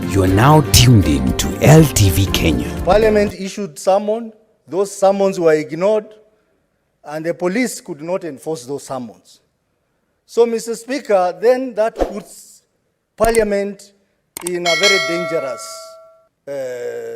You are now tuned in to LTV Kenya. Parliament issued summons. Those summons were ignored, and the police could not enforce those summons. So, Mr. Speaker, then that puts Parliament in a very dangerous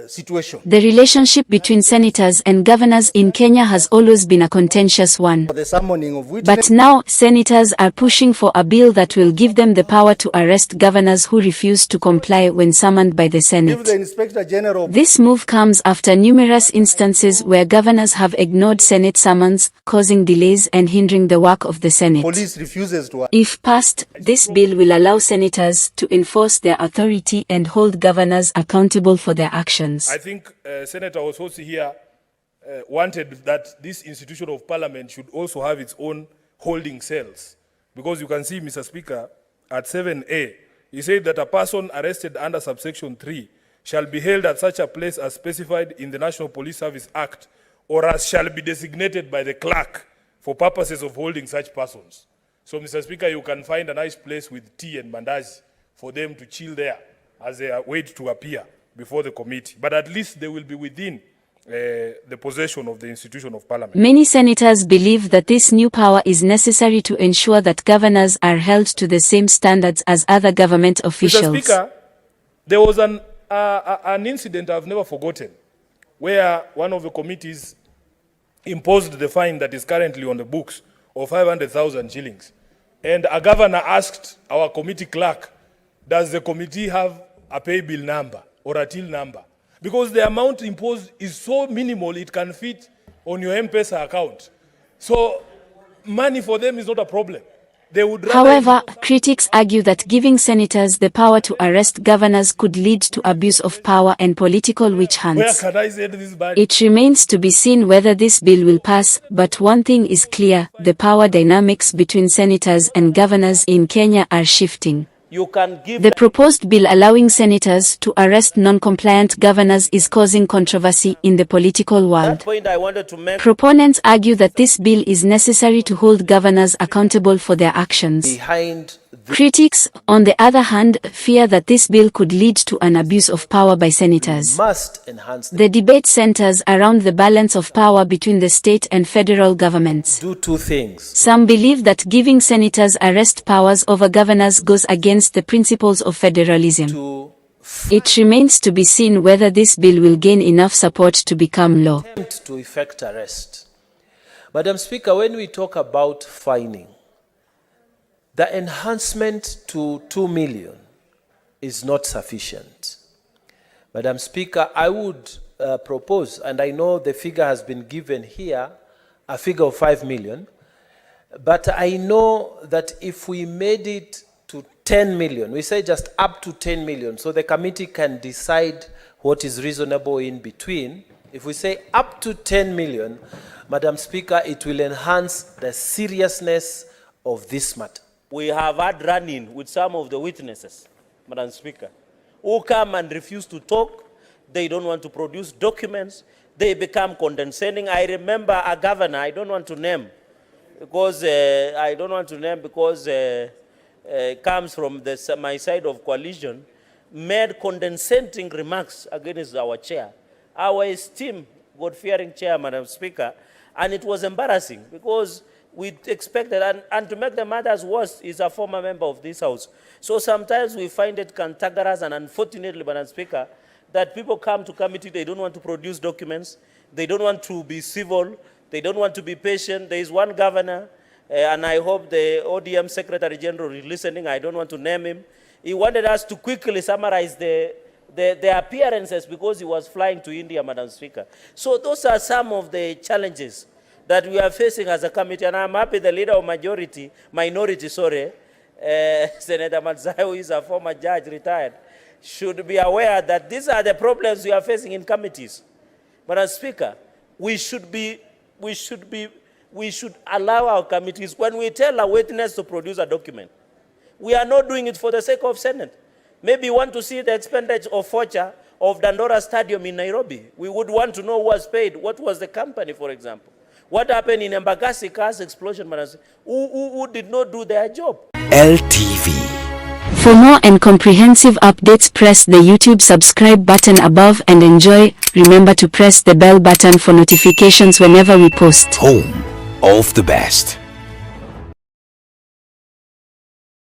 situation. The relationship between senators and governors in Kenya has always been a contentious one. The summoning of witnesses. But now, senators are pushing for a bill that will give them the power to arrest governors who refuse to comply when summoned by the Senate. Give the Inspector General. This move comes after numerous instances where governors have ignored Senate summons, causing delays and hindering the work of the Senate. Police refuses to. If passed, this bill will allow senators to enforce their authority and hold governors accountable for their actions. I think Senator Ososi here wanted that this institution of parliament should also have its own holding cells. Because you can see, Mr. Speaker, at 7A, he said that a person arrested under subsection 3 shall be held at such a place as specified in the National Police Service Act, or as shall be designated by the clerk for purposes of holding such persons. So, Mr. Speaker, you can find a nice place with tea and mandazi for them to chill there as they wait to appear before the committee. But at least they will be within the possession of the institution of parliament. Many senators believe that this new power is necessary to ensure that governors are held to the same standards as other government officials. Mr. Speaker, there was an incident I've never forgotten, where one of the committees imposed the fine that is currently on the books of 500,000 shillings. And a governor asked our committee clerk, does the committee have a pay bill number or a till number? Because the amount imposed is so minimal, it can fit on your M-Pesa account. So money for them is not a problem. They would However, critics argue that giving senators the power to arrest governors could lead to abuse of power and political witch hunts. Where can I say this bad? It remains to be seen whether this bill will pass, but one thing is clear, the power dynamics between senators and governors in Kenya are shifting. You can give the proposed bill allowing senators to arrest non-compliant governors is causing controversy in the political world. That point I wanted to make. Proponents argue that this bill is necessary to hold governors accountable for their actions. Critics, on the other hand, fear that this bill could lead to an abuse of power by senators. The debate centers around the balance of power between the state and federal governments. Do two things. Some believe that giving senators arrest powers over governors goes against the principles of federalism. It remains to be seen whether this bill will gain enough support to become law. To effect arrest. Madam Speaker, when we talk about fining, the enhancement to 2 million is not sufficient. Madam Speaker, I would propose, and I know the figure has been given here, a figure of 5 million, but I know that if we made it to 10 million, we say just up to 10 million, so the committee can decide what is reasonable in between. If we say up to 10 million, Madam Speaker, it will enhance the seriousness of this matter. We have had run-in with some of the witnesses, Madam Speaker, who come and refuse to talk. They don't want to produce documents. They become condescending. I remember a governor, I don't want to name, because comes from my side of coalition, made condescending remarks against our chair, our esteemed, God-fearing chair, Madam Speaker, and it was embarrassing because we expected, and to make the matters worse, is a former member of this house. So sometimes we find it cantankerous, and unfortunately, Madam Speaker, that people come to committee, they don't want to produce documents, they don't want to be civil, they don't want to be patient. There is one governor, and I hope the ODM Secretary General is listening, I don't want to name him. He wanted us to quickly summarize the appearances because he was flying to India, Madam Speaker. So those are some of the challenges that we are facing as a committee, and I'm happy the leader of minority, Senator Matzai, who is a former judge, retired, should be aware that these are the problems we are facing in committees. Madam Speaker, we should allow our committees, when we tell a witness to produce a document, we are not doing it for the sake of Senate. Maybe we want to see the expenditure of voucher of Dandora Stadium in Nairobi. We would want to know who was paid, what was the company, for example. What happened in Embakasi cars explosion, who did not do their job? LTV, For more and comprehensive updates, press the YouTube subscribe button above and enjoy. Remember to press the bell button for notifications whenever we post. Home of the best.